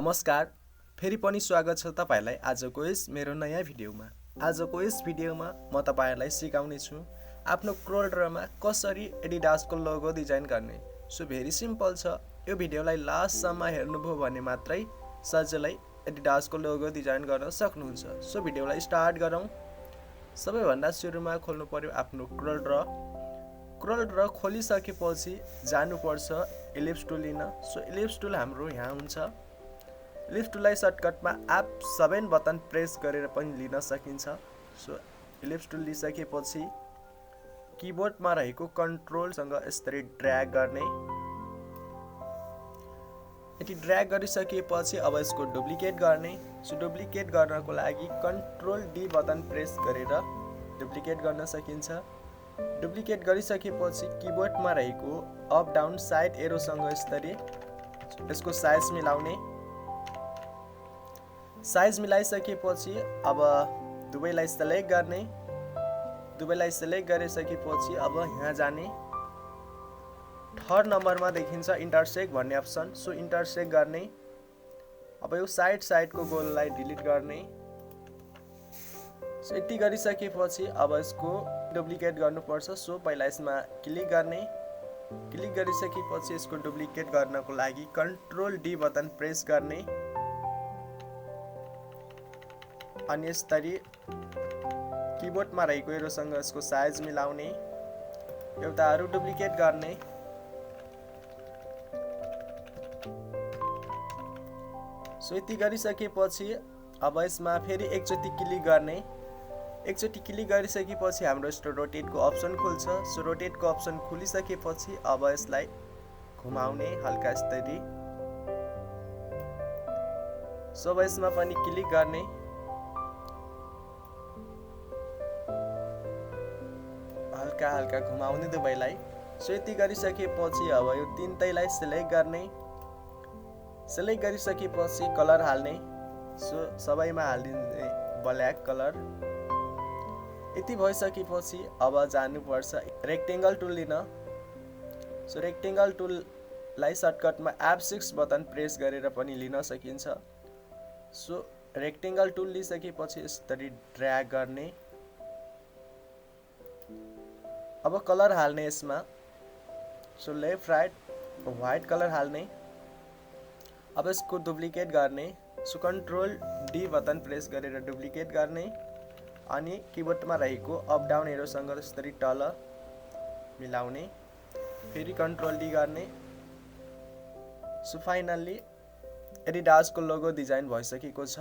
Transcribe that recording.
नमस्कार, फेरि पनि स्वागत छ तपाईहरुलाई आजको यस मेरो नयाँ भिडियोमा। आजको यस भिडियोमा म तपाईहरुलाई सिकाउने छु आफ्नो क्रोल्ड्रमा कसरी एडिडासको लोगो डिजाइन गर्ने। सो भेरी सिम्पल छ। यो भिडियोलाई लास्टसम्म हेर्नुभयो भने मात्रै सजिलै एडिडासको लोगो डिजाइन गर्न सक्नुहुन्छ। सो भिडियोलाई स्टार्ट गरौँ। सबैभन्दा सुरुमा खोल्नु पर्यो आफ्नो क्रोल्ड्र खोलिसकेपछि जानुपर्छ इलिप्स टुल लिन। सो इलिप्स टुल हाम्रो यहाँ हुन्छ। इलिप्स टुललाई सर्टकटमा F7 बटन प्रेस गरेर पनि लिन सकिन्छ। सो इलिप्स टुल लिसकेपछि किबोर्डमा रहेको कन्ट्रोलसँग यसरी ड्र्याग गर्ने। यति ड्र्याग गरिसकेपछि अब यसको डुप्लिकेट गर्ने। सो डुप्लिकेट गर्नको लागि कन्ट्रोल D बटन प्रेस गरेर डुप्लिकेट गर्न सकिन्छ। डुप्लिकेट गरिसकेपछि किबोर्डमा रहेको अप डाउन साइड एरोसँग यसरी यसको साइज मिलाउने। साइज मिलाइसकेपछि अब दुवैलाई सेलेक्ट गर्ने। दुवैलाई सेलेक्ट गरिसकेपछि अब यहाँ जाने। थर्ड नम्बरमा देखिन्छ इन्टरसेक्ट भन्ने अप्सन। सो इन्टरसेक्ट गर्ने। अब यो साइडको गोललाई डिलिट गर्ने। सो यति गरिसकेपछि अब यसको डुप्लिकेट गर्नुपर्छ। सो पहिला यसमा क्लिक गर्ने। क्लिक गरिसकेपछि यसको डुप्लिकेट गर्नको लागि कन्ट्रोल D बटन प्रेस गर्ने अनि यसरी किबोर्डमा रहेको एरोसँग यसको साइज मिलाउने। एउटा अरु डुप्लिकेट गर्ने। सो यति गरिसकेपछि अब यसमा फेरि एकचोटि क्लिक गर्ने। एकचोटि क्लिक गरिसकेपछि हाम्रो यस्तो रोटेटको अप्सन खुल्छ। सो रोटेटको अप्सन खुलिसकेपछि अब यसलाई घुमाउने हल्का यसरी। सो अब यसमा पनि क्लिक गर्ने। हल्का घुमाउने दुवैलाई। सो यति गरिसकेपछि अब यो तीनटैलाई सेलेक्ट गर्ने। सेलेक्ट गरिसकेपछि कलर हाल्ने। सो सबैमा हालिदिने ब्ल्याक कलर। यति भइसकेपछि अब जानुपर्छ रेक्टेंगल टुल लिन। सो रेक्टेंगल टुललाई सर्टकटमा F6 बटन प्रेस गरेर पनि लिन सकिन्छ। सो रेक्टेंगल टुल लिसकेपछि यसरी ड्र्याग गर्ने। अब कलर हाल्ने यसमा। So left right white colour हाल्ने। अब यसको डुप्लिकेट गर्ने। So control D button press गरेर डुप्लिकेट गर्ने अनि किबोर्डमा रहेको अप डाउन एरोसँग यसरी तल मिलाउने। फेरि कन्ट्रोल D गर्ने। सो फाइनल्ली एडिडासको लोगो डिजाइन भइसकेको छ।